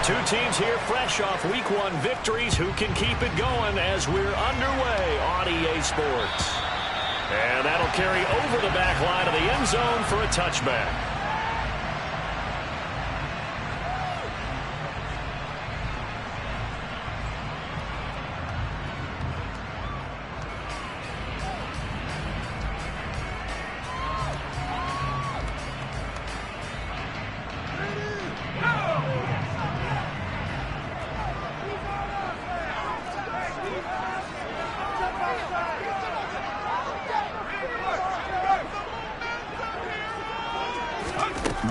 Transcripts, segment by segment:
Two teams here fresh off Week 1 victories. Who can keep it going as we're underway on EA Sports? And that'll carry over the back line of the end zone for a touchback.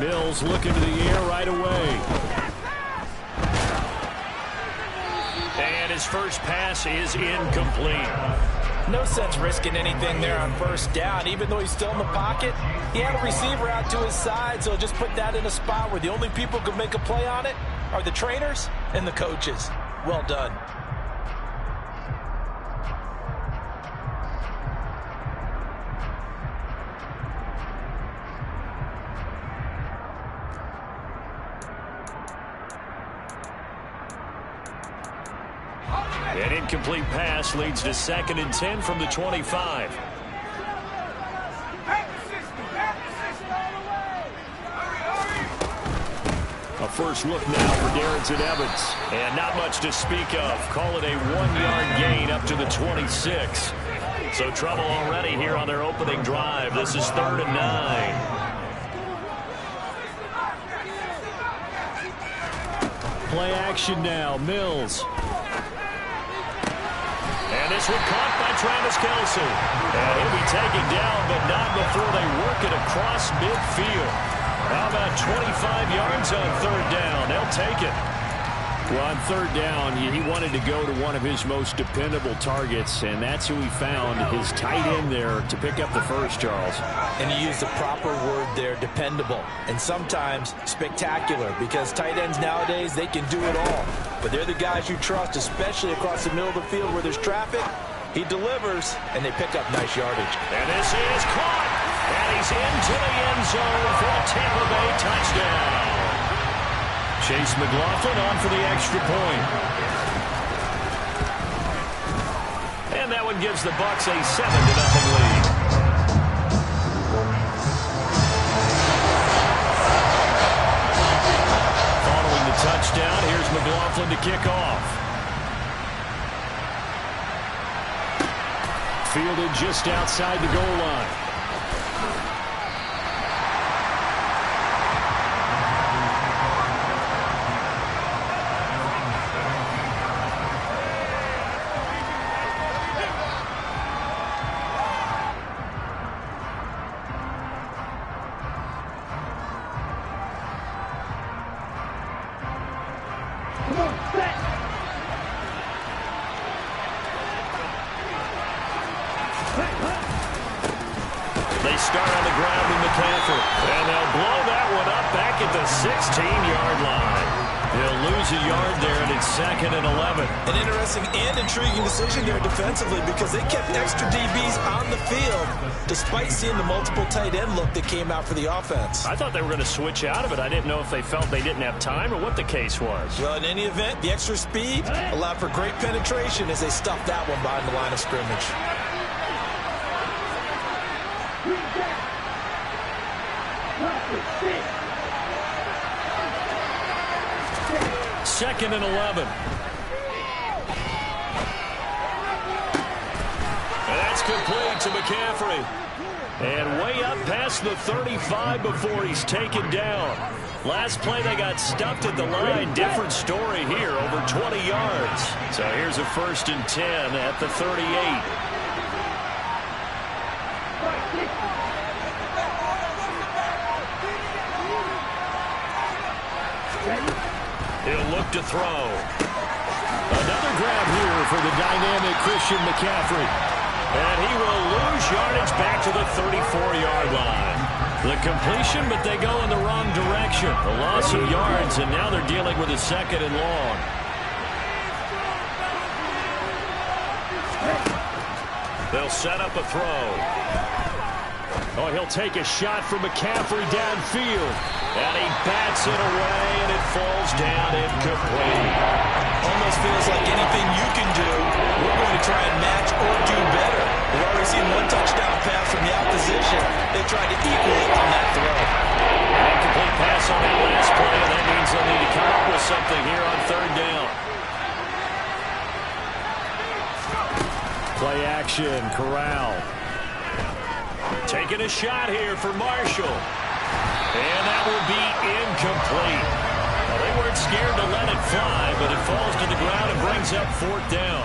Mills looking to the air right away. And his first pass is incomplete. No sense risking anything there on first down. Even though he's still in the pocket, he had a receiver out to his side, so just put that in a spot where the only people who can make a play on it are the trainers and the coaches. Well done. An incomplete pass leads to 2nd and 10 from the 25. A first look now for Darrington Evans. And not much to speak of. Call it a 1-yard gain up to the 26. So trouble already here on their opening drive. This is 3rd and 9. Play action now. Mills. And this one caught by Travis Kelce. And he'll be taken down, but not before they work it across midfield. How about 25 yards on 3rd down? They'll take it. Well, on 3rd down, he wanted to go to one of his most dependable targets, and that's who he found, his tight end there, to pick up the first, Charles. And he used the proper word there, dependable, and sometimes spectacular, because tight ends nowadays, they can do it all. But they're the guys you trust, especially across the middle of the field where there's traffic. He delivers, and they pick up nice yardage. And this is caught, and he's into the end zone for a Tampa Bay touchdown. Chase McLaughlin on for the extra point. And that one gives the Bucs a 7-0 lead. Following the touchdown, here's McLaughlin to kick off. Fielded just outside the goal line. They start on the ground with McCaffrey. And they'll blow that one up back at the 16-yard line. They'll lose a yard there, and it's 2nd and 11. An interesting and intriguing decision there defensively because they kept extra DBs on the field despite seeing the multiple tight end look that came out for the offense. I thought they were going to switch out of it. I didn't know if they felt they didn't have time or what the case was. Well, in any event, the extra speed allowed for great penetration as they stuffed that one behind the line of scrimmage. 2nd and 11. And that's complete to McCaffrey. And way up past the 35 before he's taken down. Last play they got stuffed at the line. Different story here, over 20 yards. So here's a 1st and 10 at the 38. He'll look to throw. Another grab here for the dynamic Christian McCaffrey. And he will lose yardage back to the 34-yard line. The completion, but they go in the wrong direction. A loss of yards, and now they're dealing with a 2nd and long. They'll set up a throw. Oh, he'll take a shot from McCaffrey downfield. And he bats it away, and it falls down incomplete. Almost feels like anything you can do, we're going to try and match or do better. We've already seen one touchdown pass from the opposition. They tried to equal it on that throw. Incomplete pass on that last play, and that means they'll need to come up with something here on third down. Play action, Corral. Taking a shot here for Marshall. And that will be incomplete. Well, they weren't scared to let it fly, but it falls to the ground and brings up fourth down.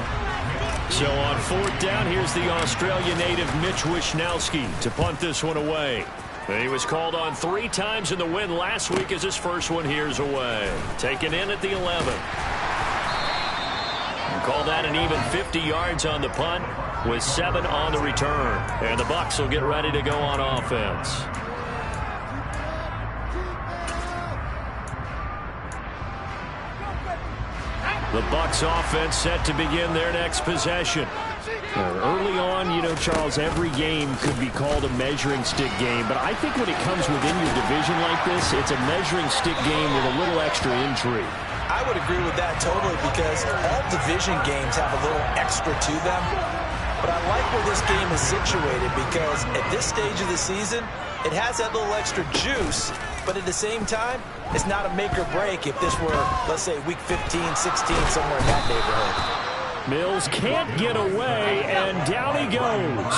So on fourth down, here's the Australia native Mitch Wishnowsky to punt this one away. He was called on 3 times in the win last week as his first one here's away. Taken in at the 11. Call that an even 50 yards on the punt with 7 on the return. And the Bucs will get ready to go on offense. The Bucs offense set to begin their next possession. Early on, you know, Charles, every game could be called a measuring stick game. But I think when it comes within your division like this, it's a measuring stick game with a little extra intrigue. I would agree with that totally because all division games have a little extra to them. But I like where this game is situated because at this stage of the season, it has that little extra juice. But at the same time, it's not a make or break if this were, let's say, week 15, 16, somewhere in that neighborhood. Mills can't get away, and down he goes.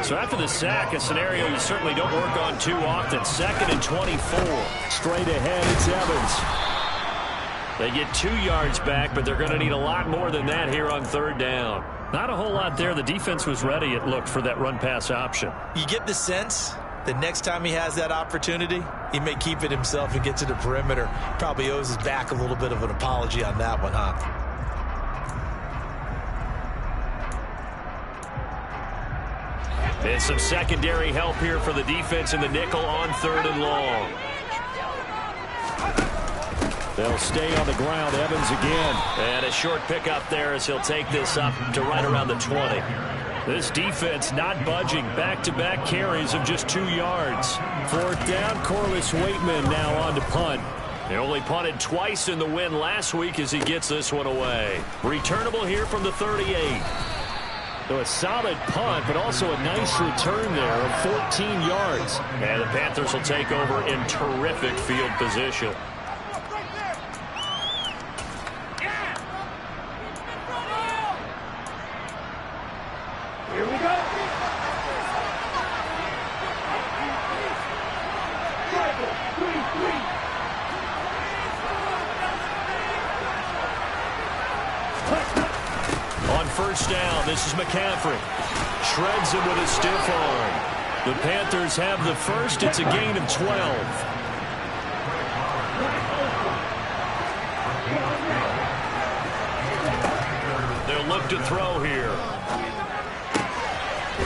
So after the sack, a scenario you certainly don't work on too often. 2nd and 24. Straight ahead, it's Evans. They get 2 yards back, but they're going to need a lot more than that here on third down. Not a whole lot there. The defense was ready, it looked, for that run-pass option. You get the sense that next time he has that opportunity, he may keep it himself and get to the perimeter. Probably owes his back a little bit of an apology on that one, huh? And some secondary help here for the defense in the nickel on 3rd and long. They'll stay on the ground. Evans again. And a short pickup there as he'll take this up to right around the 20. This defense not budging. Back-to-back carries of just 2 yards. 4th down, Corliss Waitman now on to punt. They only punted twice in the win last week as he gets this one away. Returnable here from the 38. So a solid punt, but also a nice return there of 14 yards. And the Panthers will take over in terrific field position. Here we go. On first down, this is McCaffrey. Shreds him with a stiff arm. The Panthers have the first. It's a gain of 12. They'll look to throw here.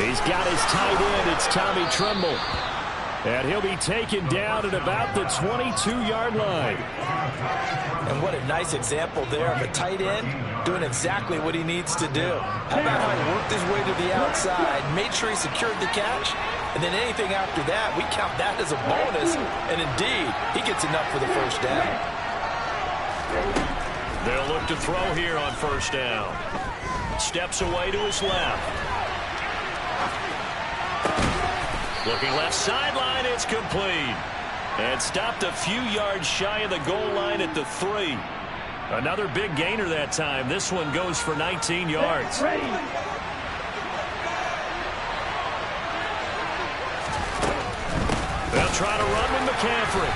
He's got his tight end. It's Tommy Tremble. And he'll be taken down at about the 22-yard line. And what a nice example there of a tight end doing exactly what he needs to do. How about how he worked his way to the outside, made sure he secured the catch, and then anything after that, we count that as a bonus. And indeed, he gets enough for the first down. They'll look to throw here on first down. Steps away to his left. Looking left sideline, it's complete. And stopped a few yards shy of the goal line at the 3. Another big gainer that time. This one goes for 19 yards. They'll try to run with McCaffrey.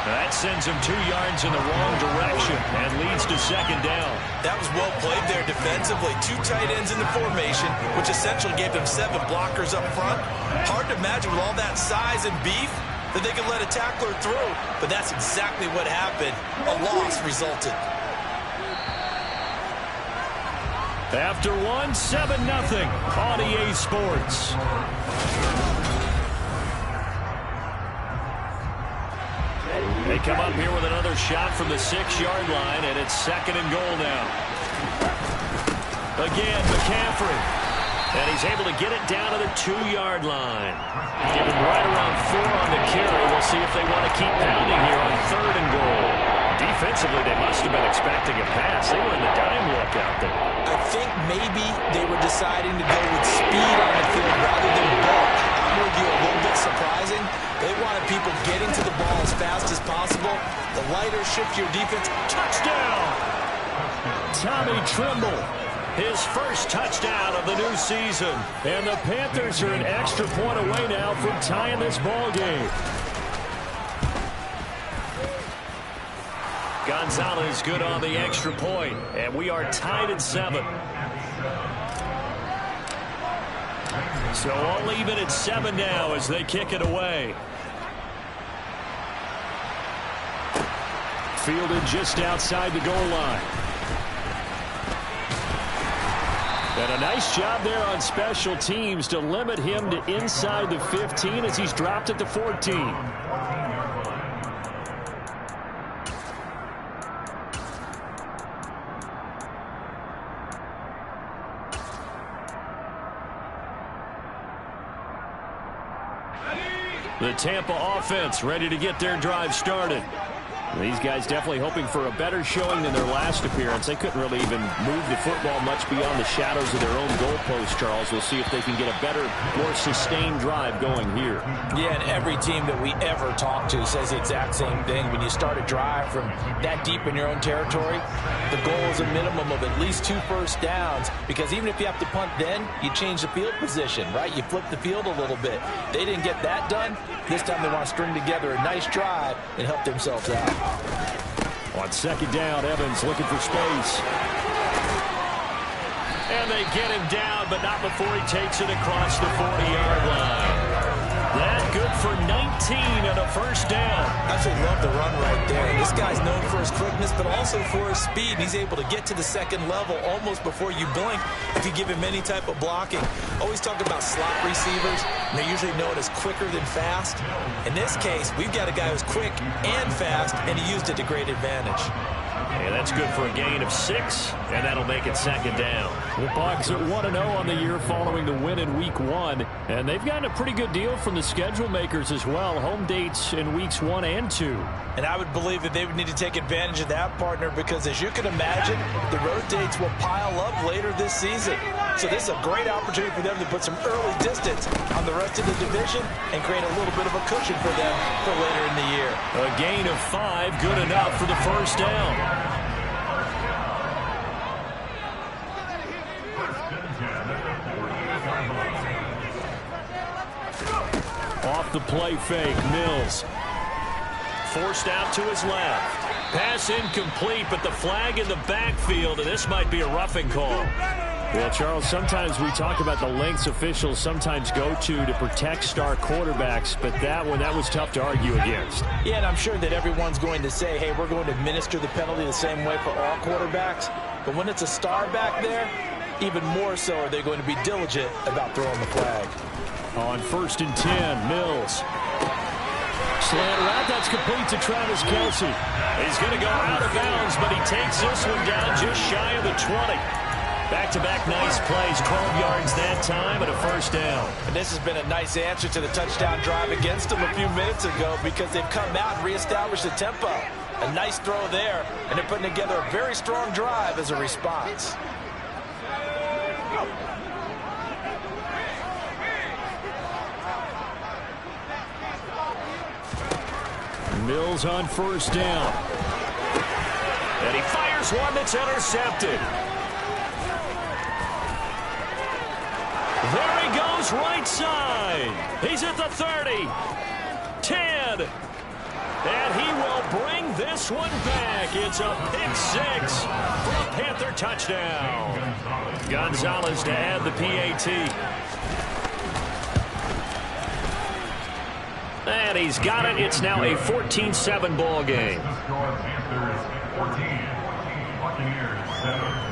That sends him 2 yards in the wrong direction and leads to second down. That was well played there defensively. 2 tight ends in the formation, which essentially gave them 7 blockers up front. Hard to imagine with all that size and beef that they could let a tackler through, but that's exactly what happened. A loss resulted. After one, 7-0 on EA Sports. They come up here with another shot from the 6-yard line, and it's 2nd and goal now. Again, McCaffrey. And he's able to get it down to the 2-yard line. Give him right around 4 on the carry. We'll see if they want to keep pounding here on 3rd and goal. Defensively, they must have been expecting a pass. They were in the dime look out there. I think maybe they were deciding to go with speed on the field rather than bulk. I'm with you, a little bit surprising. They wanted people getting to the ball as fast as possible. The lighter, shiftier defense. Touchdown! Tommy Tremble. His first touchdown of the new season. And the Panthers are an extra point away now from tying this ball game. Gonzalez good on the extra point. And we are tied at 7. So all even at 7 now as they kick it away. Fielded just outside the goal line. And a nice job there on special teams to limit him to inside the 15 as he's dropped at the 14. The Tampa offense ready to get their drive started. These guys definitely hoping for a better showing than their last appearance. They couldn't really even move the football much beyond the shadows of their own goalpost, Charles. We'll see if they can get a better, more sustained drive going here. Yeah, and every team that we ever talk to says the exact same thing. When you start a drive from that deep in your own territory, the goal is a minimum of at least 2 first downs, because even if you have to punt then, you change the field position, right? You flip the field a little bit. They didn't get that done. This time they want to string together a nice drive and help themselves out. On 2nd down, Evans looking for space. And they get him down, but not before he takes it across the 40-yard line. That good for 19 and a first down. I actually love the run right there. This guy's known for his quickness, but also for his speed. He's able to get to the 2nd level almost before you blink if you give him any type of blocking. Always talk about slot receivers, and they're usually known as quicker than fast. In this case, we've got a guy who's quick and fast, and he used it to great advantage. And that's good for a gain of 6, and that'll make it 2nd down. The Bucs are 1-0 on the year following the win in Week 1, and they've gotten a pretty good deal from the schedule makers as well. Home dates in Weeks 1 and 2. And I would believe that they would need to take advantage of that, partner, because as you can imagine, the road dates will pile up later this season. So this is a great opportunity for them to put some early distance on the rest of the division and create a little bit of a cushion for them for later in the year. A gain of 5, good enough for the first down. Off the play fake, Mills. Forced out to his left. Pass incomplete, but the flag in the backfield, and this might be a roughing call. Well, Charles, sometimes we talk about the lengths officials sometimes go to protect star quarterbacks, but that was tough to argue against. Yeah, and I'm sure that everyone's going to say, hey, we're going to administer the penalty the same way for all quarterbacks. But when it's a star back there, even more so are they going to be diligent about throwing the flag. On 1st and 10, Mills. Slant route, that's complete to Travis Kelce. He's going to go out of bounds, but he takes this one down just shy of the 20. Back-to-back nice plays, 12 yards that time and a first down. And this has been a nice answer to the touchdown drive against them a few minutes ago, because they've come out and reestablished the tempo. A nice throw there, and they're putting together a very strong drive as a response. Mills on 1st down. And he fires one that's intercepted. There he goes, right side. He's at the 30. 10. And he will bring this one back. It's a pick 6 for a Panther touchdown. Gonzalez to add the PAT. And he's got it. It's now a 14-7 ball game. Panthers 14, Buccaneers 7.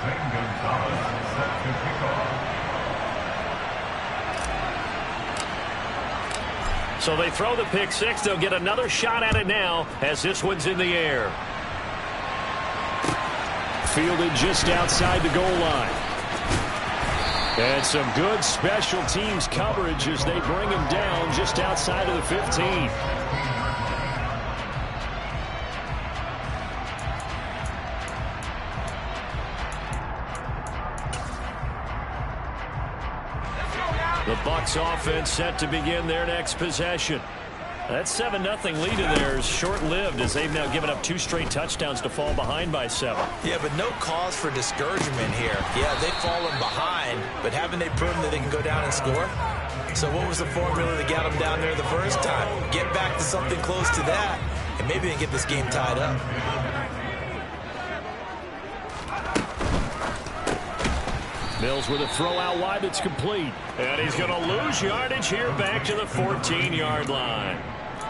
Gonzalez set to kick off. So they throw the pick six. They'll get another shot at it now as this one's in the air. Fielded just outside the goal line. And some good special teams coverage as they bring him down just outside of the 15. The Bucs offense set to begin their next possession. That 7-0 lead of theirs short-lived as they've now given up 2 straight touchdowns to fall behind by 7. Yeah, but no cause for discouragement here. Yeah, they've fallen behind, but haven't they proven that they can go down and score? So what was the formula that got them down there the first time? Get back to something close to that, and maybe they can get this game tied up. Mills with a throw out wide that's complete. And he's going to lose yardage here back to the 14-yard line.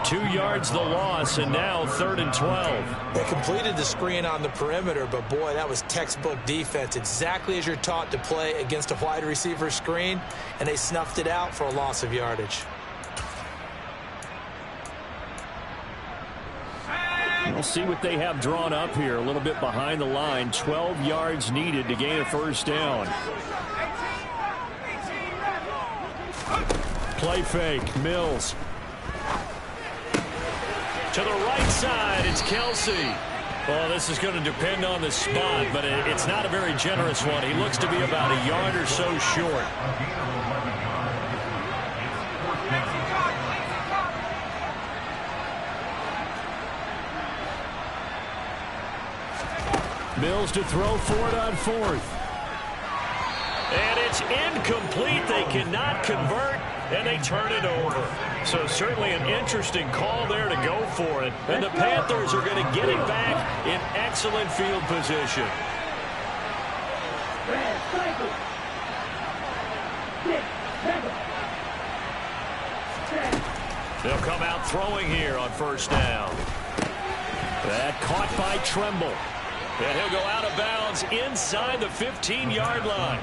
2 yards the loss, and now 3rd and 12. They completed the screen on the perimeter, but boy, that was textbook defense. Exactly as you're taught to play against a wide receiver screen, and they snuffed it out for a loss of yardage. We'll see what they have drawn up here. A little bit behind the line. 12 yards needed to gain a first down. Play fake. Mills. To the right side, it's Kelsey. Well, this is going to depend on the spot, but it's not a very generous one. He looks to be about a yard or so short. Mills to throw for it on 4th. And it's incomplete. They cannot convert, and they turn it over. So certainly an interesting call there to go for it. And the Panthers are going to get it back in excellent field position. They'll come out throwing here on first down. That caught by Tremble. And he'll go out of bounds inside the 15-yard line.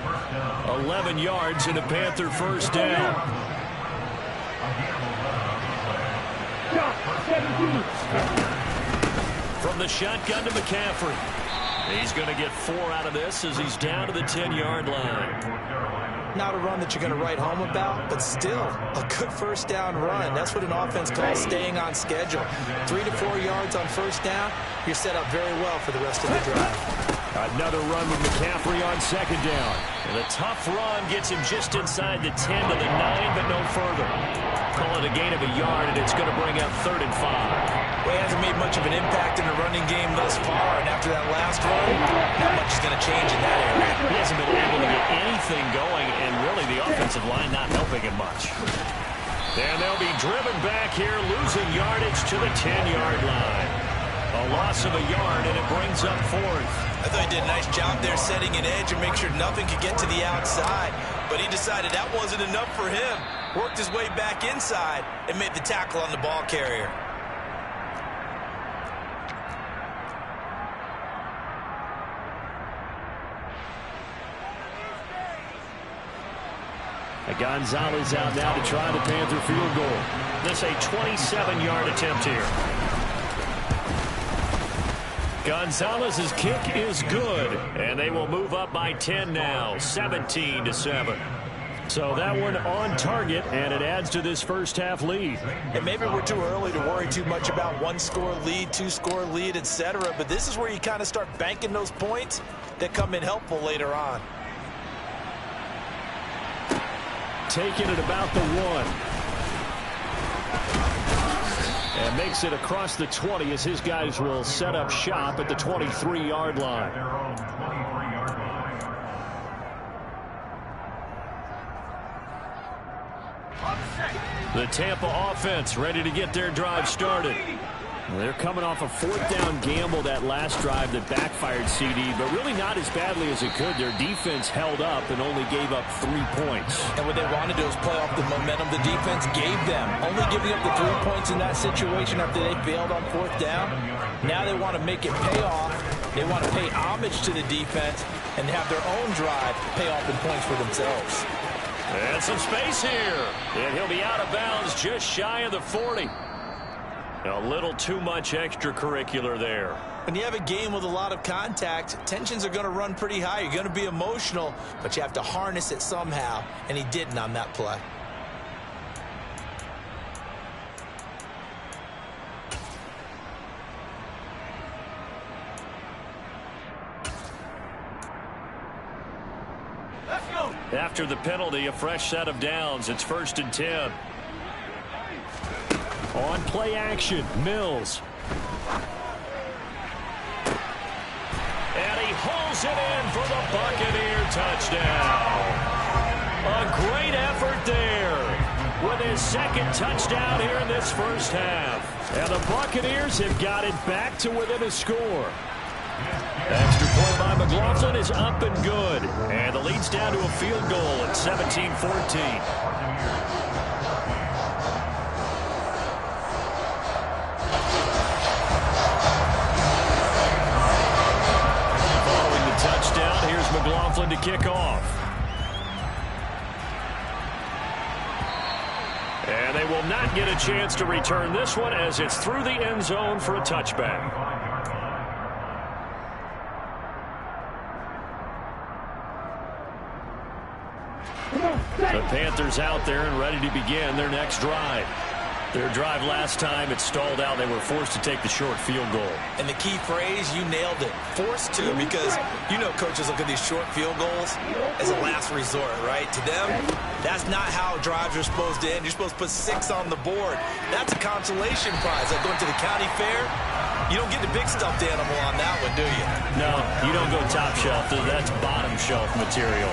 11 yards in a Panther first down. From the shotgun to McCaffrey. He's going to get 4 out of this as he's down to the 10-yard line. Not a run that you're going to write home about, but still a good first down run. That's what an offense calls staying on schedule. 3 to 4 yards on first down, you're set up very well for the rest of the drive. Another run with McCaffrey on second down. And a tough run gets him just inside the 10 to the 9, but no further. Call it a gain of a yard, and it's going to bring up 3rd and 5. Well, he hasn't made much of an impact in the running game thus far, and after that last run, not much is going to change in that area. He hasn't been able to get anything going, and really the offensive line not helping him much. And they'll be driven back here, losing yardage to the 10-yard line. A loss of a yard, and it brings up 4th. I thought he did a nice job there setting an edge and make sure nothing could get to the outside. But he decided that wasn't enough for him. Worked his way back inside and made the tackle on the ball carrier. Gonzalez out now to try the Panther field goal. This a 27-yard attempt here. Gonzalez's kick is good, and they will move up by 10 now, 17-7. So that one on target, and it adds to this first half lead. And maybe we're too early to worry too much about 1-score lead, 2-score lead, etc. But this is where you kind of start banking those points that come in helpful later on. Taking it about the 1. And makes it across the 20 as his guys will set up shop at the 23-yard line. The Tampa offense ready to get their drive started. They're coming off a 4th down gamble that last drive that backfired CD, but really not as badly as it could. Their defense held up and only gave up 3 points. And what they wanted to do was play off the momentum the defense gave them. Only giving up the 3 points in that situation after they failed on 4th down. Now they want to make it pay off. They want to pay homage to the defense and have their own drive pay off in points for themselves. And some space here. And he'll be out of bounds just shy of the 40. A little too much extracurricular there. When you have a game with a lot of contact, tensions are going to run pretty high. You're going to be emotional, but you have to harness it somehow, and he didn't on that play. After the penalty, a fresh set of downs. It's 1st and 10. On play action, Mills. And he holds it in for the Buccaneer touchdown. A great effort there with his 2nd touchdown here in this first half. And the Buccaneers have got it back to within a score. Extra point by McLaughlin is up and good. And the lead's down to a field goal at 17-14. Following the touchdown, here's McLaughlin to kick off. And they will not get a chance to return this one as it's through the end zone for a touchback. The Panthers out there and ready to begin their next drive. Their drive last time, it stalled out. They were forced to take the short field goal. And the key phrase, you nailed it. Forced to, because you know coaches look at these short field goals as a last resort, right? To them, that's not how drives are supposed to end. You're supposed to put 6 on the board. That's a consolation prize. Like going to the county fair, you don't get the big stuffed animal on that one, do you? No, you don't go top shelf. That's bottom shelf material.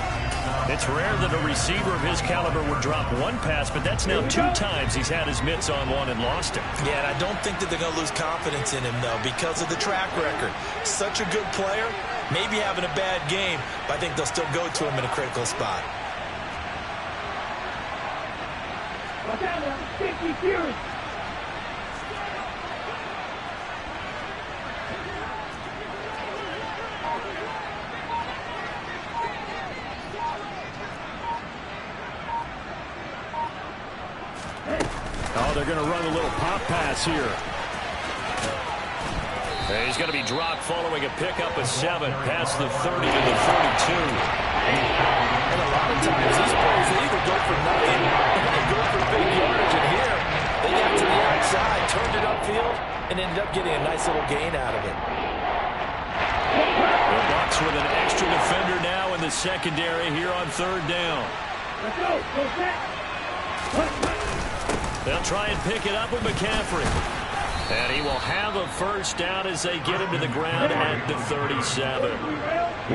It's rare that a receiver of his caliber would drop one pass, but that's now 2 times he's had his mitts on one and lost it. Yeah, and I don't think that they're going to lose confidence in him, though, because of the track record. Such a good player, maybe having a bad game, but I think they'll still go to him in a critical spot. Oh, they're going to run a little pop pass here. And he's going to be dropped following a pickup of 7 past the 30 to the 42. And a lot of times these plays, they either go for nothing or they go for big yardage. And here, they got to the outside, turned it upfield, and ended up getting a nice little gain out of it. The Bucs with an extra defender now in the secondary here on 3rd down. Let's go. Go back. They'll try and pick it up with McCaffrey. And he will have a first down as they get him to the ground at the 37.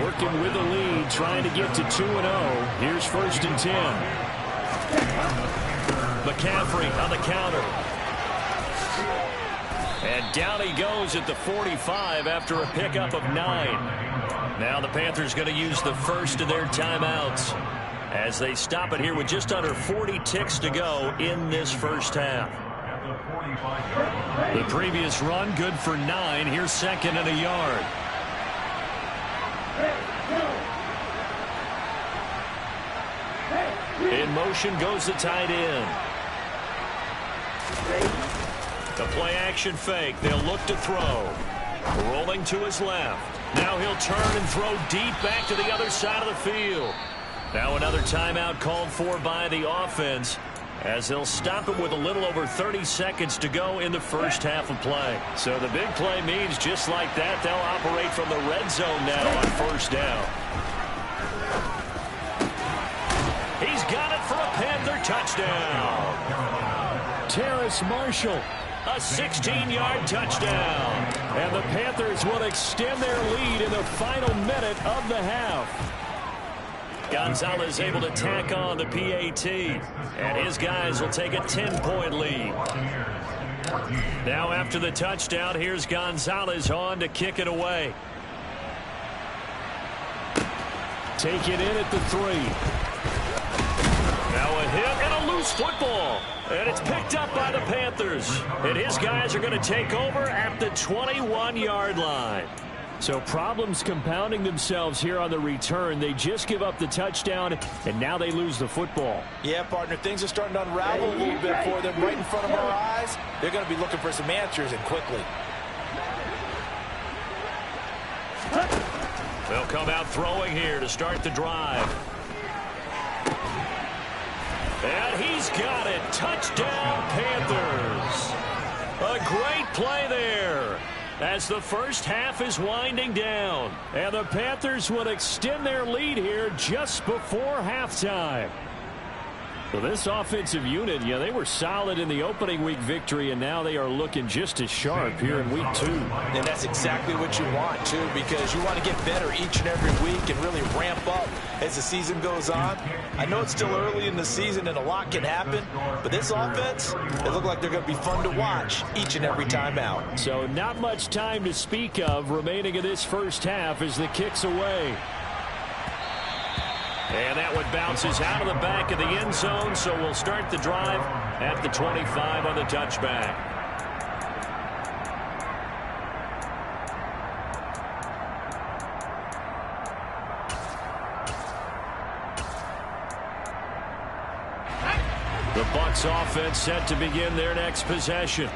Working with the lead, trying to get to 2-0. Here's 1st and 10. McCaffrey on the counter. And down he goes at the 45 after a pickup of 9. Now the Panthers going to use the first of their timeouts as they stop it here with just under 40 ticks to go in this first half. The previous run good for 9. Here's 2nd and a yard. In motion goes the tight end. The play action fake. They'll look to throw. Rolling to his left. Now he'll turn and throw deep back to the other side of the field. Now another timeout called for by the offense as they'll stop it with a little over 30 seconds to go in the first half of play. So the big play means just like that, they'll operate from the red zone now on 1st down. He's got it for a Panther touchdown. Terrace Marshall, a 16-yard touchdown. And the Panthers will extend their lead in the final minute of the half. Gonzalez able to tack on the PAT, and his guys will take a 10-point lead. Now after the touchdown, here's Gonzalez on to kick it away. Take it in at the 3. Now a hit and a loose football, and it's picked up by the Panthers. And his guys are going to take over at the 21-yard line. So problems compounding themselves here on the return. They just give up the touchdown, and now they lose the football. Yeah, partner, things are starting to unravel a little bit for them right in front of our eyes. They're going to be looking for some answers, and quickly. They'll come out throwing here to start the drive. And he's got it. Touchdown, Panthers. A great play there as the first half is winding down. And the Panthers will extend their lead here just before halftime. So this offensive unit, they were solid in the opening week victory, and now they are looking just as sharp here in week 2. And that's exactly what you want, too, because you want to get better each and every week and really ramp up as the season goes on. I know it's still early in the season and a lot can happen, but this offense, they look like they're going to be fun to watch each and every time out. So not much time to speak of remaining in this first half as the kick's away. And that one bounces out of the back of the end zone, so we'll start the drive at the 25 on the touchback. The Bucs offense set to begin their next possession.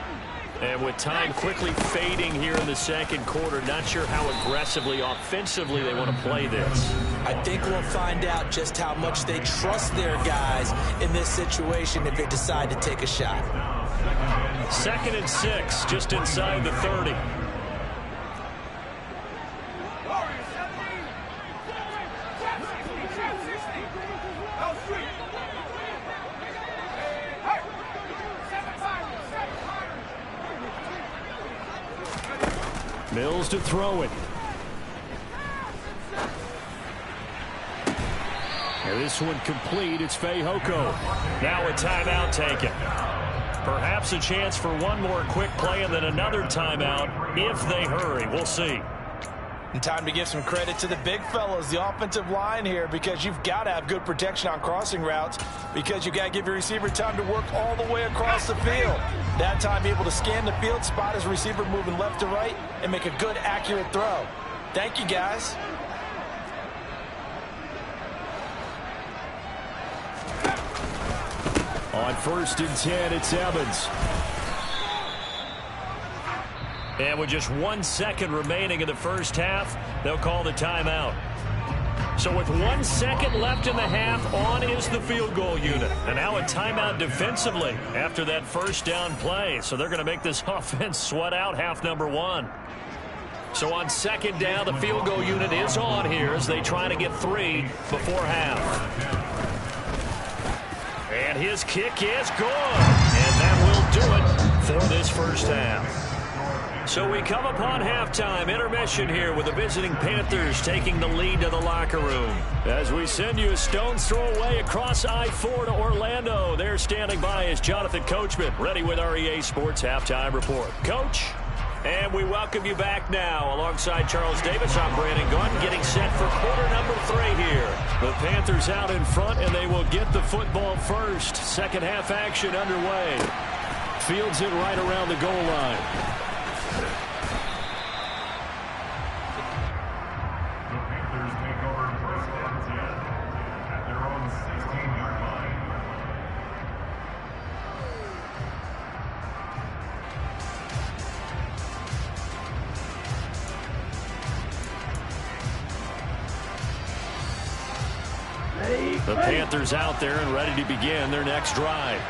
And with time quickly fading here in the second quarter, not sure how aggressively, offensively they want to play this. I think we'll find out just how much they trust their guys in this situation if they decide to take a shot. 2nd and 6, just inside the 30. Mills to throw it. And this one complete. It's Fehoko. Now a timeout taken. Perhaps a chance for one more quick play and then another timeout if they hurry. We'll see. And time to give some credit to the big fellas, the offensive line here, because you've got to have good protection on crossing routes, because you got to give your receiver time to work all the way across the field. That time, be able to scan the field, spot his receiver moving left to right, and make a good, accurate throw. Thank you, guys. On 1st and 10, it's Evans. And with just 1 second remaining in the first half, they'll call the timeout. So with 1 second left in the half, on is the field goal unit. And now a timeout defensively after that first down play. So they're going to make this offense sweat out half number 1. So on 2nd down, the field goal unit is on here as they try to get 3 before half. And his kick is good. And that will do it for this first half. So we come upon halftime intermission here with the visiting Panthers taking the lead to the locker room. As we send you a stone's throw away across I-4 to Orlando. There standing by is Jonathan Coachman, ready with our EA Sports Halftime Report. Coach, and we welcome you back now. Alongside Charles Davis, I'm Brandon Gunn, getting set for quarter number 3 here. The Panthers out in front, and they will get the football first. Second half action underway. Fields it right around the goal line. The Panthers out there and ready to begin their next drive.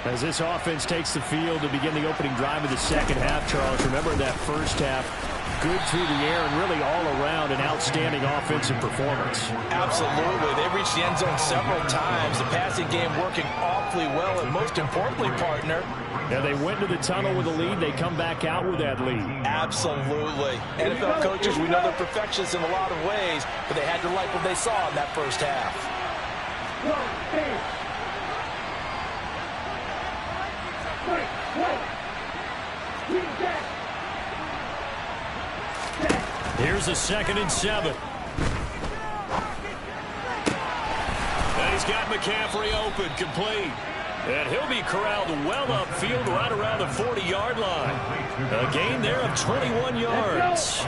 As this offense takes the field to begin the opening drive of the second half, Charles, remember that first half, good through the air and really all around an outstanding offensive performance. Absolutely. They reached the end zone several times. The passing game working awfully well, and most importantly, partner, yeah, they went to the tunnel with a lead. They come back out with that lead. Absolutely. NFL coaches, we know they're perfectionists in a lot of ways, but they had to like what they saw in that first half. Here's a 2nd and 7. And he's got McCaffrey open, complete. And he'll be corralled well upfield right around the 40-yard line. A gain there of 21 yards.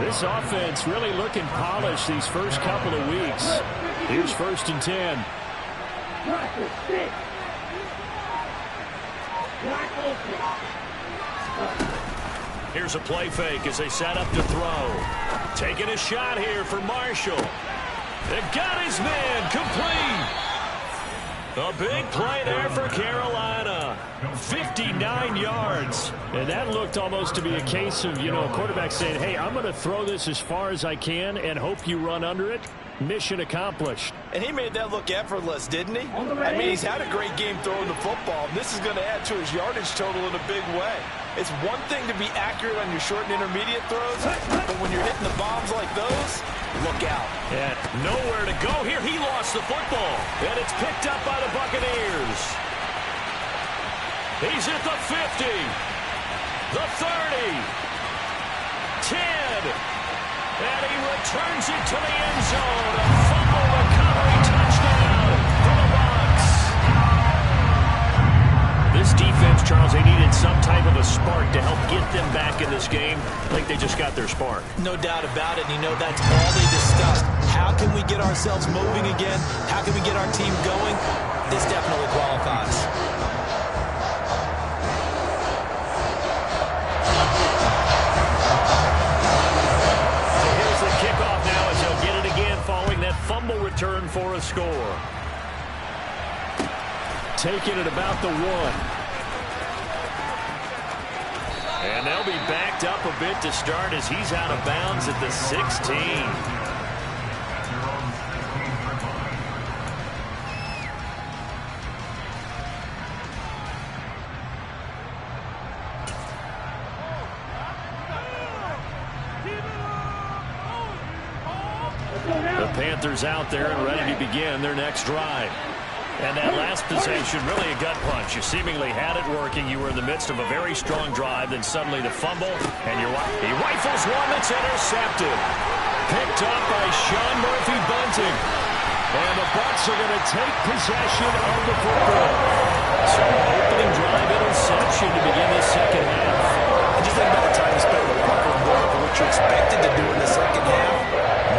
This offense really looking polished these first couple of weeks. Here's 1st and 10. Here's a play fake as they set up to throw. Taking a shot here for Marshall. They got his man complete. A big play there for Carolina. 59 yards. And that looked almost to be a case of, a quarterback saying, hey, I'm going to throw this as far as I can and hope you run under it. Mission accomplished. And he made that look effortless, didn't he? I mean, he's had a great game throwing the football. And this is going to add to his yardage total in a big way. It's one thing to be accurate on your short and intermediate throws, but when you're hitting the bombs like those, look out. And nowhere to go here. He lost the football. And it's picked up by the Buccaneers. He's at the 50. The 30. 10. And he returns it to the end zone. A fumble recovery touchdown for the Bucs. This defense, Charles, they needed some type of a spark to help get them back in this game. I think they just got their spark. No doubt about it. And that's all they discussed. How can we get ourselves moving again? How can we get our team going? This definitely qualifies. Fumble return for a score. Taking it about the 1. And they'll be backed up a bit to start as he's out of bounds at the 16. Panthers out there and ready to begin their next drive. And that last possession, really a gut punch. You seemingly had it working. You were in the midst of a very strong drive, then suddenly the fumble, and he rifles one that's intercepted. Picked up by Sean Murphy-Bunting. And the Bucs are going to take possession of the football. So opening drive interception to begin this second half. I just think by the time you spend the locker room going for what you expected to do in the second half,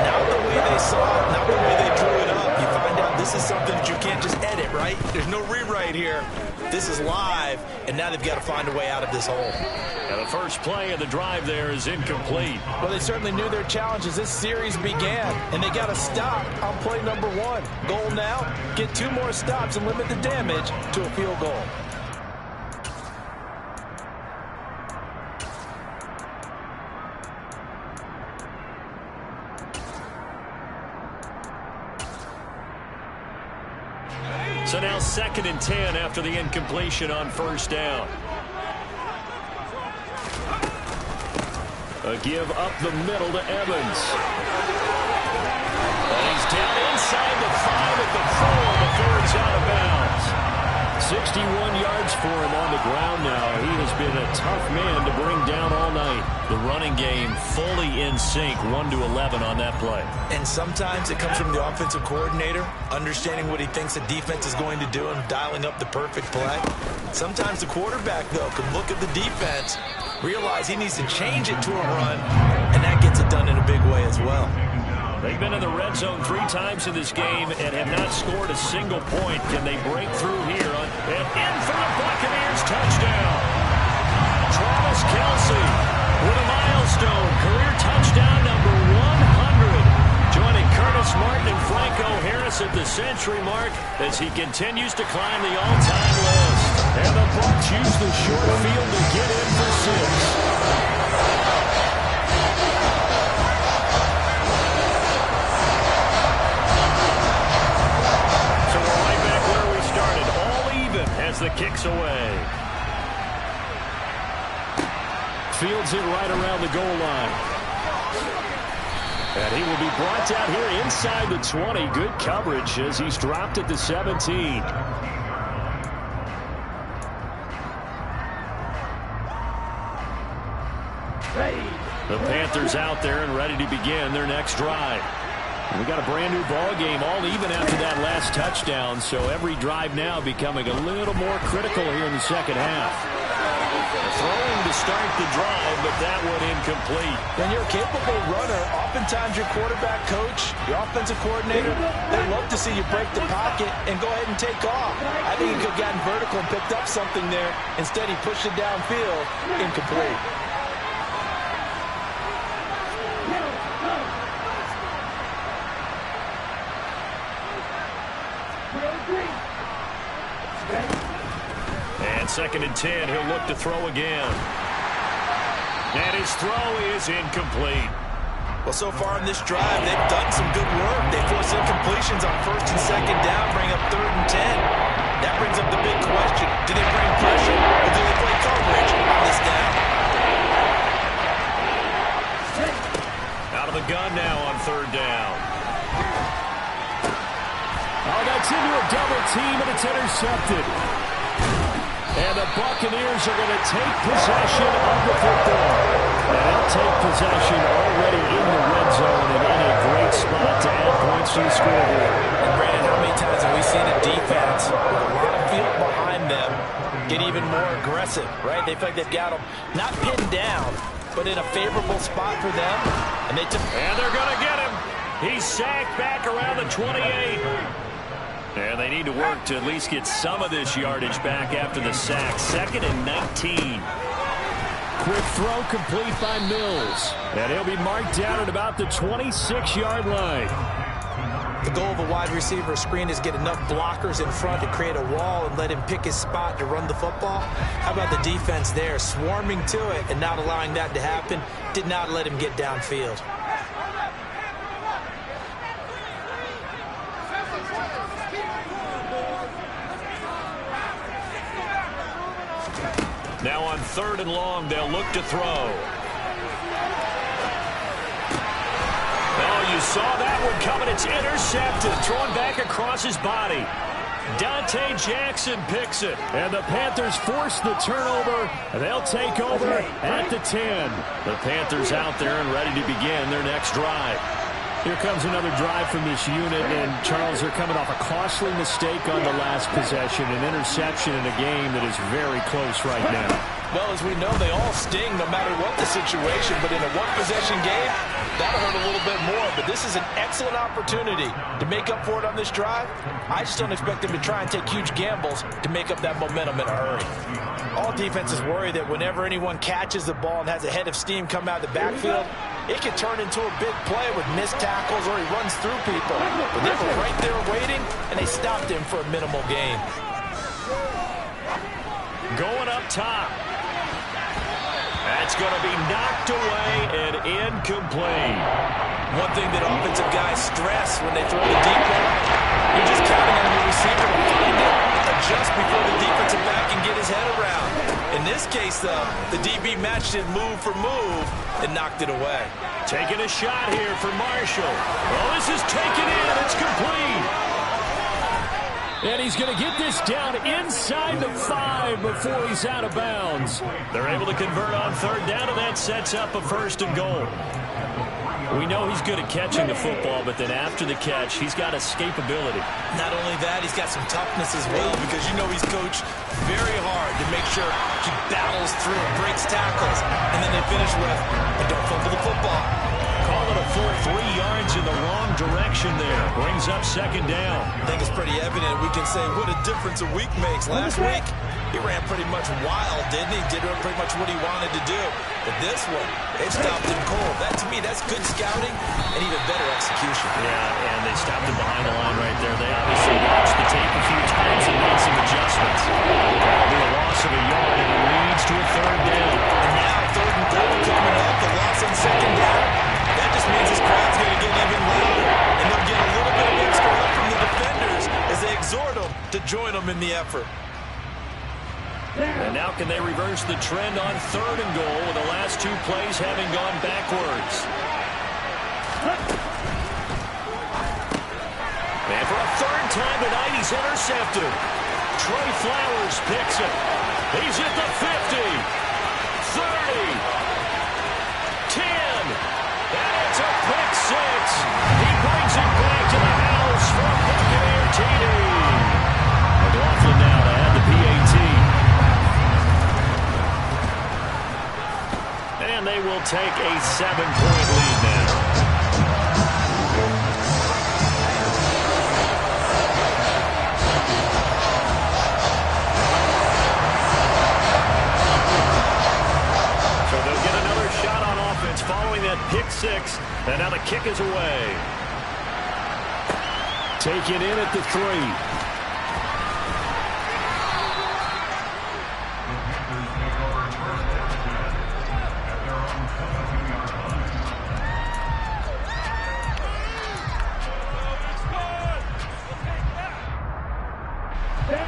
not the way they saw it, not the way they drew it up. You find out this is something that you can't just edit, right? There's no rewrite here. This is live, and now they've got to find a way out of this hole. And the first play of the drive there is incomplete. Well, they certainly knew their challenge as this series began, and they got to stop on play number 1. Goal now, get 2 more stops and limit the damage to a field goal. So now 2nd and 10 after the incompletion on first down. A give up the middle to Evans. And he's down inside the 5 at the 4 before it's out of bounds. 61 yards for him on the ground now. He has been a tough man to bring down all night. The running game fully in sync, 1-11 on that play. And sometimes it comes from the offensive coordinator, understanding what he thinks the defense is going to do and dialing up the perfect play. Sometimes the quarterback, though, can look at the defense, realize he needs to change it to a run, and that gets it done in a big way as well. They've been in the red zone 3 times in this game and have not scored a single point. Can they break through here? And in for the Buccaneers, touchdown. Travis Kelce with a milestone, career touchdown number 100. Joining Curtis Martin and Franco Harris at the century mark as he continues to climb the all-time list. And the Bucs use the short field to get in for 6. As the kick's away. Fields it right around the goal line. And he will be brought down here inside the 20. Good coverage as he's dropped at the 17. The Panthers out there and ready to begin their next drive. We got a brand new ball game, all even after that last touchdown. So every drive now becoming a little more critical here in the second half. Throwing to start the drive, but that one incomplete. When you're a capable runner, oftentimes your quarterback coach, your offensive coordinator, they love to see you break the pocket and go ahead and take off. I think he could have gotten vertical and picked up something there. Instead, he pushed it downfield, incomplete. And 2nd and 10, he'll look to throw again. And his throw is incomplete. Well, so far in this drive, they've done some good work. They force incompletions on 1st and 2nd down, bring up 3rd and 10. That brings up the big question. Do they bring pressure or do they play coverage on this down? Out of the gun now on 3rd down. Oh, that's into a double team, and it's intercepted. And the Buccaneers are going to take possession of the football. And they'll take possession already in the red zone and in a great spot to add points to the scoreboard. And Brandon, how many times have we seen a defense with a lot of field behind them get even more aggressive, right? They feel like they've got them not pinned down, but in a favorable spot for them. And they're going to get him. He's sacked back around the 28. And they need to work to at least get some of this yardage back after the sack. 2nd and 19. Quick throw complete by Mills. And he'll be marked down at about the 26-yard line. The goal of a wide receiver screen is get enough blockers in front to create a wall and let him pick his spot to run the football. How about the defense there, swarming to it and not allowing that to happen? Did not let him get downfield. Now on 3rd and long, they'll look to throw. Oh, you saw that one coming. It's intercepted. Thrown back across his body. Dante Jackson picks it. And the Panthers force the turnover. And they'll take over at the 10. The Panthers out there and ready to begin their next drive. Here comes another drive from this unit, and Charles, they're coming off a costly mistake on the last possession, an interception in a game that is very close right now. Well, as we know, they all sting no matter what the situation, but in a one-possession game, that'll hurt a little bit more. But this is an excellent opportunity to make up for it on this drive. I just don't expect them to try and take huge gambles to make up that momentum in a hurry. All defenses worry that whenever anyone catches the ball and has a head of steam come out of the backfield, it can turn into a big play with missed tackles or he runs through people. But they were right there waiting, and they stopped him for a minimal gain. Going up top. That's going to be knocked away and incomplete. One thing that offensive guys stress when they throw the deep ball, you're just counting on your receiver to find it, adjust before the defensive back can get his head around. In this case, though, the DB matched it move for move and knocked it away. Taking a shot here for Marshall. Well, this is taken in. It's complete. And he's going to get this down inside the 5 before he's out of bounds. They're able to convert on 3rd down, and that sets up a 1st and goal. We know he's good at catching the football, but then after the catch, he's got escapability. Not only that, he's got some toughness as well, because you know he's coached very hard to make sure he battles through, breaks tackles, and then they finish with, but don't fumble the football. Call it a full 3 yards in the wrong direction there. Brings up 2nd down. I think it's pretty evident. We can say what a difference a week makes. Last week, he ran pretty much wild, didn't he? Did pretty much what he wanted to do. But this one, it stopped him cold. That, to me, that's good scouting and even better execution. Yeah, and they stopped him behind the line right there. They obviously watched the tape a few times and made some adjustments. That'll be a loss of a yard, and it leads to a 3rd down. And now 3rd and goal coming up. The loss on 2nd down. That just means this crowd's going to get even louder, and they'll get a little bit of extra help from the defenders as they exhort them to join them in the effort. And now can they reverse the trend on 3rd and goal with the last 2 plays having gone backwards? And for a 3rd time tonight, he's intercepted. Trey Flowers picks it. He's at the 50, 30, 10. And it's a pick 6. He brings it And they will take a 7-point lead now. Following that pick six, and now the kick is away. Taken in at the 3.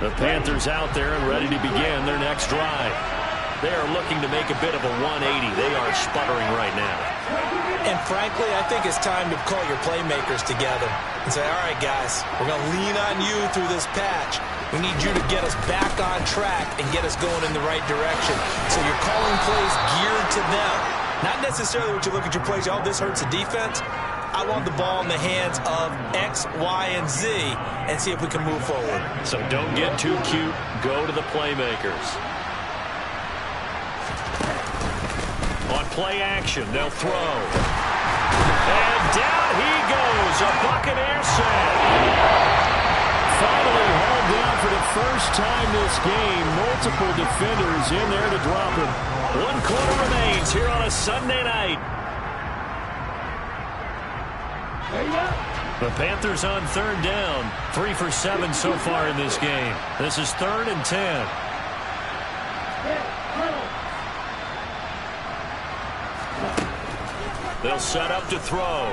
The Panthers out there and ready to begin their next drive. They are looking to make a bit of a 180. They are sputtering right now. And frankly, I think it's time to call your playmakers together and say, all right, guys, we're going to lean on you through this patch. We need you to get us back on track and get us going in the right direction. So you're calling plays geared to them. Not necessarily what you look at your plays, oh, this hurts the defense. I want the ball in the hands of X, Y, and Z and see if we can move forward. So don't get too cute. Go to the playmakers. On play action, they'll throw. And down he goes. A Buccaneer sack. Finally hauled down for the first time this game. Multiple defenders in there to drop him. 1 quarter remains here on a Sunday night. The Panthers on 3rd down. 3 for 7 so far in this game. This is 3rd and 10. They'll set up to throw.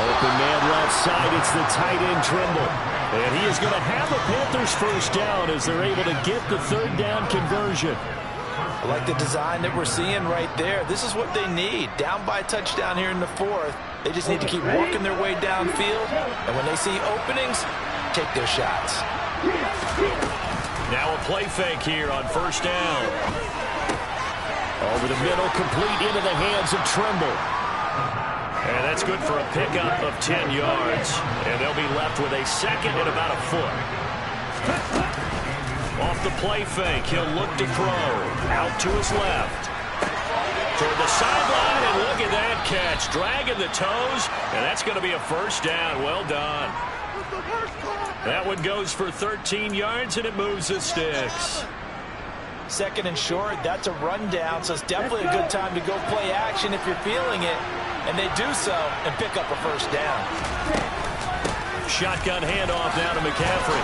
Open man left side. It's the tight end Trimble. And he is going to have the Panthers first down as they're able to get the 3rd down conversion. I like the design that we're seeing right there. This is what they need. Down by a touchdown here in the 4th. They just need to keep working their way downfield. And when they see openings, take their shots. Now a play fake here on 1st down. Over the middle, complete into the hands of Trimble. And that's good for a pickup of 10 yards. And they'll be left with a 2nd and about a foot. Off the play fake, he'll look to throw. Out to his left. Toward the sideline, and look at that catch. Dragging the toes, and that's going to be a 1st down. Well done. That one goes for 13 yards, and it moves the sticks. 2nd and short, that's a rundown, so it's definitely a good time to go play action if you're feeling it. And they do so and pick up a 1st down. Shotgun handoff now to McCaffrey.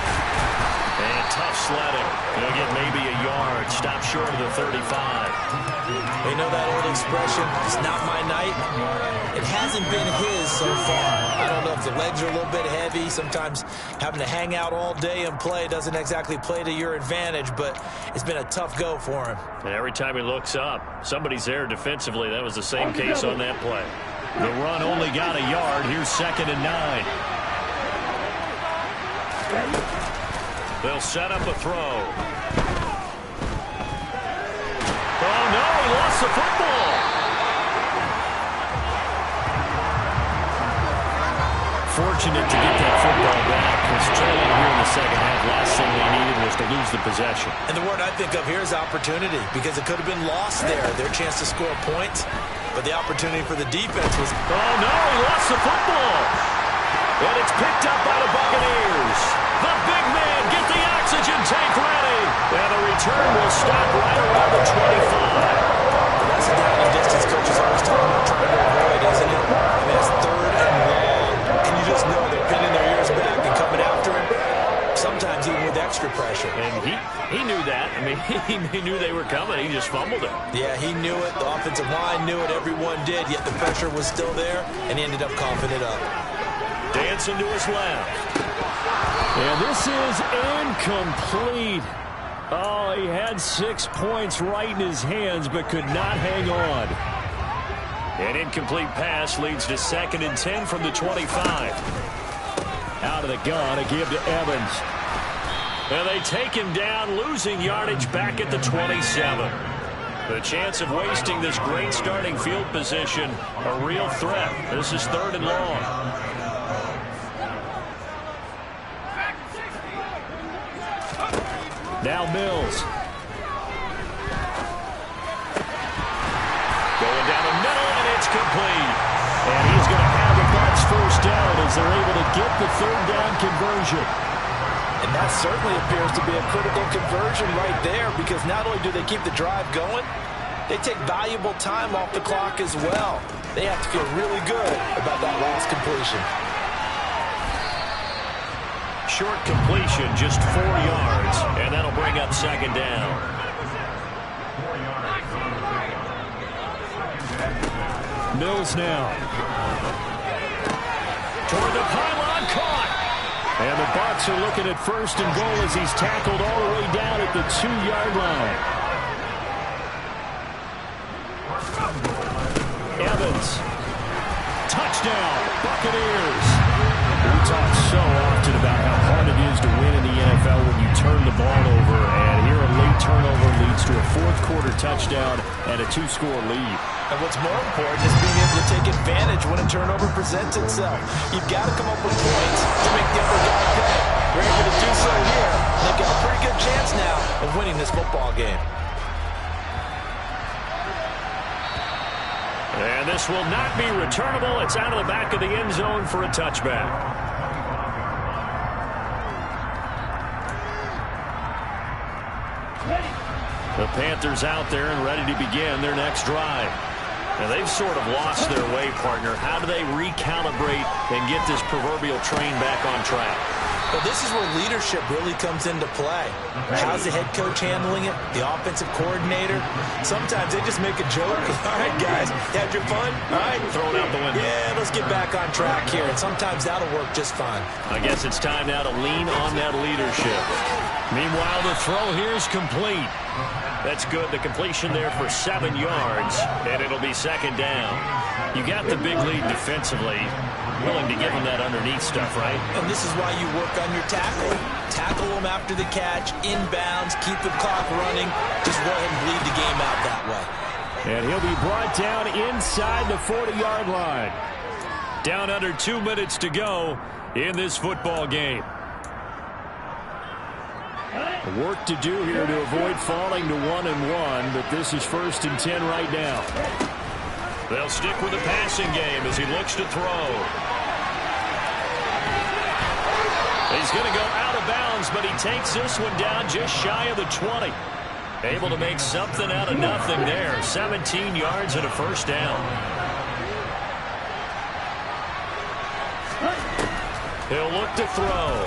And tough sledding. He'll get maybe a yard. Stop short of the 35. You know that old expression, it's not my night? It hasn't been his so far. I don't know if the legs are a little bit heavy. Sometimes having to hang out all day and play doesn't exactly play to your advantage, but it's been a tough go for him. And every time he looks up, somebody's there defensively. That was the same case on that play. The run only got a yard. Here's 2nd and 9. They'll set up a throw. Oh, no, he lost the football. Fortunate to get that football back, because trailing here in the 2nd half, last thing they needed was to lose the possession. And the word I think of here is opportunity, because it could have been lost there, their chance to score points. But the opportunity for the defense was... Oh, no, he lost the football. And it's picked up by the Buccaneers. The big man, get the oxygen tank ready. And the return will stop right around the 25. That's a down and distance coaches always talking about trying to avoid, isn't it? I mean, it's 3rd and long. And you just know they're pinning their ears back and coming after him. Sometimes even with extra pressure. And he knew that. I mean, he knew they were coming. He just fumbled it. Yeah, he knew it. The offensive line knew it. Everyone did. Yet the pressure was still there, and he ended up coughing it up. Dancing to his left. And this is incomplete. Oh, he had 6 points right in his hands, but could not hang on. An incomplete pass leads to 2nd and 10 from the 25. Out of the gun, a give to Evans. And they take him down, losing yardage back at the 27. The chance of wasting this great starting field position, a real threat. This is 3rd and long. Now Mills. complete. And he's going to have the Bucs first down as they're able to get the third down conversion. And that certainly appears to be a critical conversion right there, because not only do they keep the drive going, they take valuable time off the clock as well. They have to feel really good about that last completion. Short completion, just 4 yards, and that'll bring up second down. Mills now. Toward the pylon, caught. And the Bucs are looking at first and goal as he's tackled all the way down at the 2-yard line. Evans. Touchdown, Buccaneers. We talk so often about how hard it is to win in the NFL when you turn the ball over. And here a late turnover leads to a fourth-quarter touchdown and a 2-score lead. And what's more important is being able to take advantage when a turnover presents itself. You've got to come up with points to make the other guy pay. They're able to do so here. They've got a pretty good chance now of winning this football game. And this will not be returnable. It's out of the back of the end zone for a touchback. The Panthers out there and ready to begin their next drive. And they've sort of lost their way, partner. How do they recalibrate and get this proverbial train back on track? Well, this is where leadership really comes into play. How's the head coach handling it? The offensive coordinator? Sometimes they just make a joke. All right, guys, you had your fun? All right. Throw it out the window. Yeah, let's get back on track here. And sometimes that'll work just fine. I guess it's time now to lean on that leadership. Meanwhile, the throw here is complete. That's good. The completion there for 7 yards, and it'll be second down. You got the big lead defensively. Willing to give them that underneath stuff, right? And this is why you work on your tackling. Tackle them after the catch, inbounds, keep the clock running. Just go ahead and bleed the game out that way. And he'll be brought down inside the 40-yard line. Down under 2 minutes to go in this football game. Work to do here to avoid falling to 1-1, but this is 1st and 10 right now. They'll stick with the passing game as he looks to throw. He's going to go out of bounds, but he takes this one down just shy of the 20. Able to make something out of nothing there. 17 yards and a first down. He'll look to throw.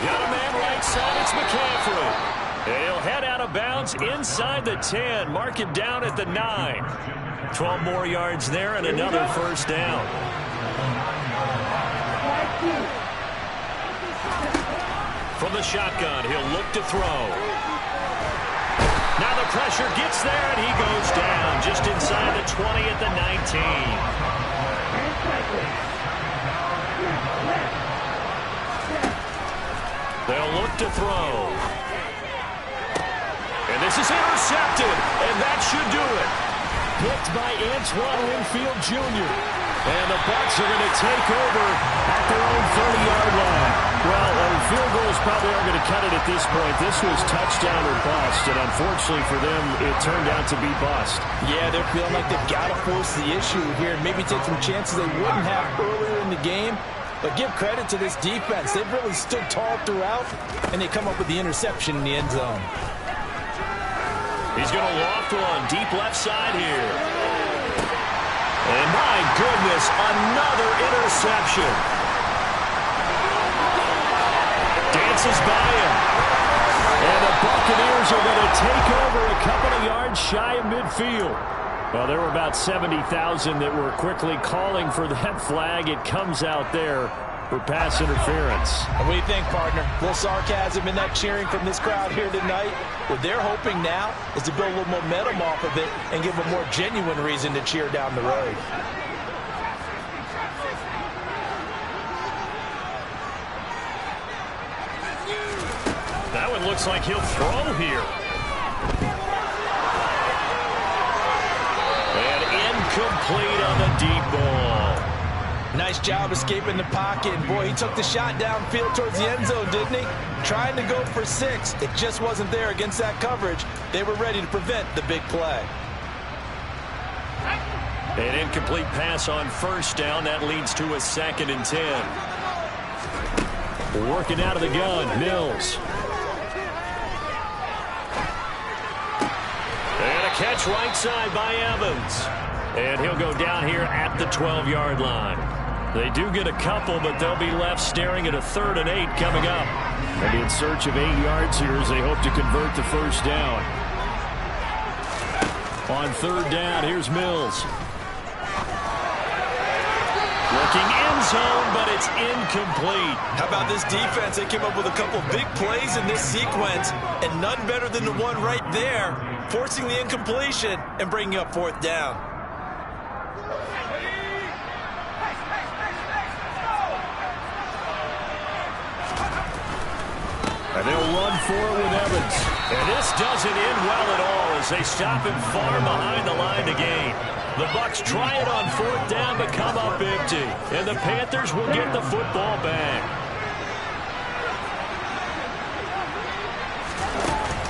Got a man right side, it's McCaffrey. He'll head out of bounds inside the 10. Mark it down at the 9. 12 more yards there and another first down. From the shotgun, he'll look to throw. Now the pressure gets there, and he goes down just inside the 20 at the 19. They'll look to throw. And this is intercepted, and that should do it. Picked by Antoine Winfield Jr. And the Bucs are going to take over at their own 30-yard line. Well, field goals probably aren't going to cut it at this point. This was touchdown or bust, and unfortunately for them, it turned out to be bust. Yeah, they're feeling like they've got to force the issue here and maybe take some chances they wouldn't have earlier in the game. But give credit to this defense. They've really stood tall throughout, and they come up with the interception in the end zone. He's going to loft one deep left side here. And my goodness, another interception. Dances by him. And the Buccaneers are going to take over a couple of yards shy of midfield. Well, there were about 70,000 that were quickly calling for that flag. It comes out there for pass interference. And what do you think, partner? A little sarcasm in that cheering from this crowd here tonight. What they're hoping now is to build a little momentum off of it and give a more genuine reason to cheer down the road. That one looks like he'll throw here. Complete on the deep ball. Nice job escaping the pocket. And boy, he took the shot downfield towards the end zone, didn't he? Trying to go for 6. It just wasn't there against that coverage. They were ready to prevent the big play. An incomplete pass on first down. That leads to a 2nd and 10. Working out of the gun, Mills. And a catch right side by Evans. And he'll go down here at the 12-yard line. They do get a couple, but they'll be left staring at a 3rd and 8 coming up. They'll be in search of 8 yards here as they hope to convert the first down. On 3rd down, here's Mills. Looking end zone, but it's incomplete. How about this defense? They came up with a couple big plays in this sequence, and none better than the one right there, forcing the incompletion and bringing up 4th down. And they'll run for it with Evans. And this doesn't end well at all as they stop him far behind the line to gain. The Bucs try it on 4th down but come up empty. And the Panthers will get the football back.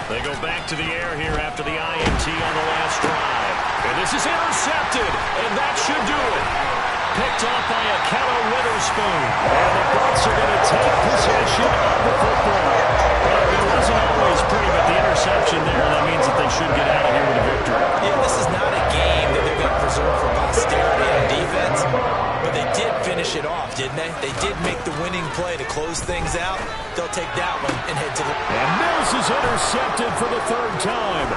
They go back to the air here after the INT on the last drive. And this is intercepted. And that should do it. Picked off by a Kello Witherspoon. And the Bucs are going to take possession of the football. Well, it wasn't always pretty, but the interception there, that means that they should get out of here with a victory. Yeah, this is not a game that they're going to preserve for posterity on defense, but they did finish it off, didn't they? They did make the winning play to close things out. They'll take that one and head to the... And Mills is intercepted for the 3rd time.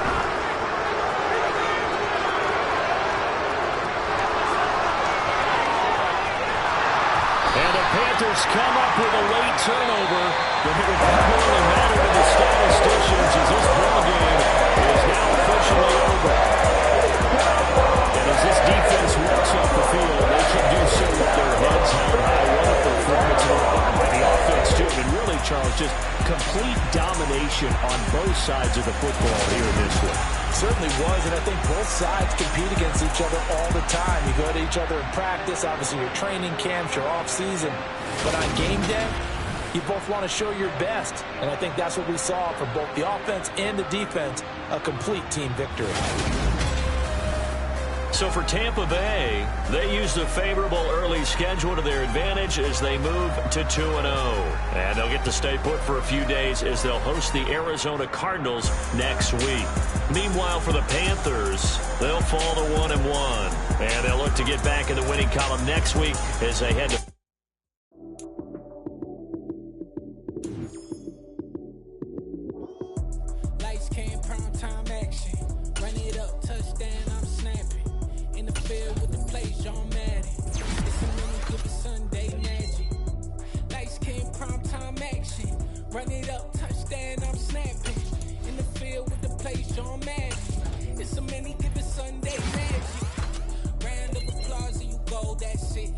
And the Panthers come up with a late turnover, but it will primarily matter to the statisticians as this ball game is now officially over. And as this defense walks off the field, they should do so with their heads held high. What a performance by the offense, too. And really, Charles, just complete domination on both sides of the football here in this one. Certainly was, and I think both sides compete against each other all the time. You go to each other in practice, obviously your training camps, your off-season. But on game day, you both want to show your best. And I think that's what we saw for both the offense and the defense, a complete team victory. So for Tampa Bay, they used a favorable early schedule to their advantage as they move to 2-0. And they'll get to stay put for a few days as they'll host the Arizona Cardinals next week. Meanwhile, for the Panthers, they'll fall to 1-1. And they'll look to get back in the winning column next week as they head to... Lights came, prime time action. Run it up, touchdown, I'm snapping. In the field with the play, John Madden. It's a mini good Sunday magic. Lights came, prime time action. Run it up, touchdown, I'm snapping. In the field with the play, John Madden. It's a mini good Sunday magic. Round of applause and you go, that's it.